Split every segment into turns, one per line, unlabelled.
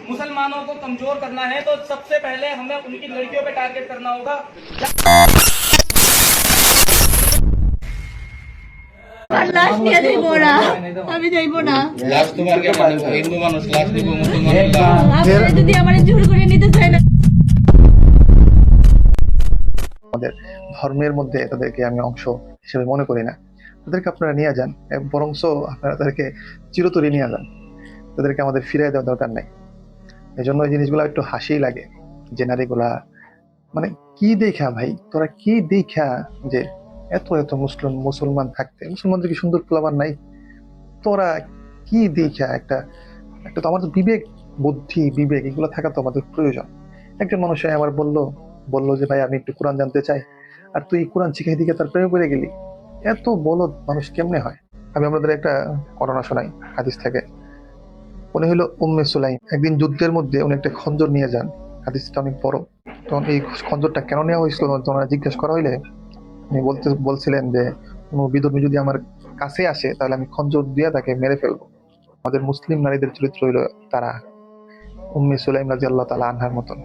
मुसलमानों को कमजोर करना है तो सबसे पहले हमें उनकी लड़कियों पे टारगेट करना होगा।
আর লাশ নিয়ে যাইবো না, আমি যাইবো না।
লাশ তোমার কেন নেবো? হিন্দু মানুষ লাশ নিব, মুসলমান
আপনারা যদি আমার জোর করে নিতে চায় না,
আমাদের ধর্মের মধ্যে তাদেরকে আমি অংশ হিসেবে মনে করি না। তাদেরকে আপনারা নিয়ে যান, বরঞ্চ আপনারা তাদেরকে চিরতরে নিয়ে যান, তাদেরকে আমাদের ফিরিয়ে দেওয়ার দরকার নাই। এই জন্য এই জিনিসগুলো একটু হাসিই লাগে যে নারীগুলা মানে কি দেখা ভাই, তোরা কি দেখা যে এত এত মুসলমান থাকতে মুসলমানদের কি সুন্দর পোলাপান নাই? তোরা কি দেখা একটা একটা তো আমাদের বুদ্ধি বিবেক এগুলো থাকা তো আমাদের প্রয়োজন। একজন মানুষ আমার বললো যে ভাই আমি একটু কোরআন জানতে চাই, আর তুই কোরআন শিখাই দিকে তার প্রেমে পড়ে গেলি। এত বলদ মানুষ কেমনে হয়? আমি আপনাদের একটা ঘটনা শোনাই হাদিস থেকে। উনি হলো উম্মে সুলাইম। একদিন যুদ্ধের মধ্যে উনি একটা খঞ্জর নিয়ে যান। হাদিসটা অনেক বড়। তখন এই খঞ্জরটা কেন নেওয়া হয়েছিল তোমরা জিজ্ঞেস করা হইলে উনি বলছিলেন যে কোনো বিধর্মী যদি আমার কাছে আসে তাহলে আমি খঞ্জর দিয়ে তাকে মেরে ফেলবো। আমাদের মুসলিম নারীদের চরিত্র হইলো তারা উম্মে সুলাইম রাদিয়াল্লাহু তাআলা আনহার মতন।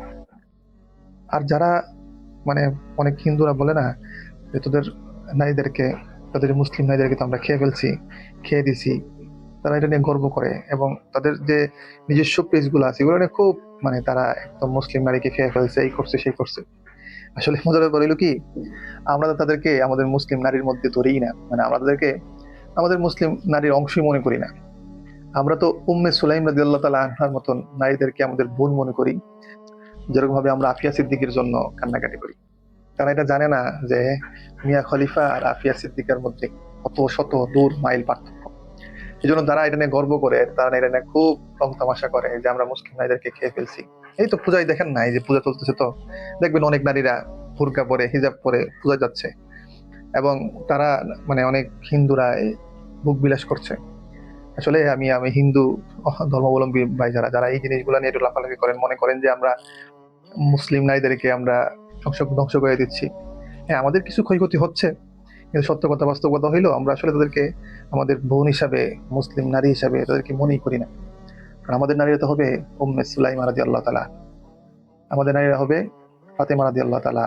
আর যারা মানে অনেক হিন্দুরা বলে না যে তোদের নারীদেরকে, তাদের মুসলিম নারীদেরকে তো আমরা খেয়ে দিছি, তারা এটা নিয়ে গর্ব করে এবং তাদের যে নিজস্ব পেজগুলো আছে এগুলো নিয়ে খুব মানে তারা একদম মুসলিম নারীকে খেয়ে ফেলছে, এই করছে সেই করছে। আসলে মজার ব্যাপার হইলো কি, আমরা তো তাদেরকে আমাদের মুসলিম নারীর মধ্যে ধরেই না, মানে আমরা তাদেরকে আমাদের মুসলিম নারীর অংশই মনে করি না। আমরা তো উম্মে সুলাইম রাদিয়াল্লাহু তাআলা আনহার মতন নারীদেরকে আমাদের বোন মনে করি, যেরকম ভাবে আমরা আফিয়া সিদ্দিকের জন্য কান্নাকাটি করি। তারা এটা জানে না যে মিয়া খলিফা আর আফিয়া সিদ্দিকার মধ্যে কত শত দূর মাইল পার্থক্য। এই জন্য তারা এটা নিয়ে গর্ব করে, তারা এটা নিয়ে খুব রং তামাশা করে যে আমরা মুসলিম নারীদেরকে খেয়ে ফেলছি। এই তো পূজায় দেখেন না, এই যে পূজা চলতেছে, তো দেখবেন অনেক নারীরা বুরকা পরে হিজাব পরে পূজা যাচ্ছে এবং তারা মানে অনেক হিন্দুরা ভোগ বিলাস করছে। আসলে আমি হিন্দু ধর্মাবলম্বী ভাই যারা যারা এই জিনিসগুলো নিয়ে একটু লাফালাফি করেন, মনে করেন যে আমরা মুসলিম নারীদেরকে আমরা ধ্বংস করে দিচ্ছি। হ্যাঁ, আমাদের কিছু ক্ষয়ক্ষতি হচ্ছে, কিন্তু সত্য কথা বাস্তব কথা হইলো আমরা আসলে তাদেরকে আমাদের বোন হিসাবে, মুসলিম নারী হিসাবে তাদেরকে মনেই করি না। কারণ আমাদের নারীরা তো হবে উম্মে সুলাইমা রাদিয়াল্লাহু তাআলা, আমাদের নারীরা হবে ফাতেমা রাদিয়াল্লাহু তাআলা।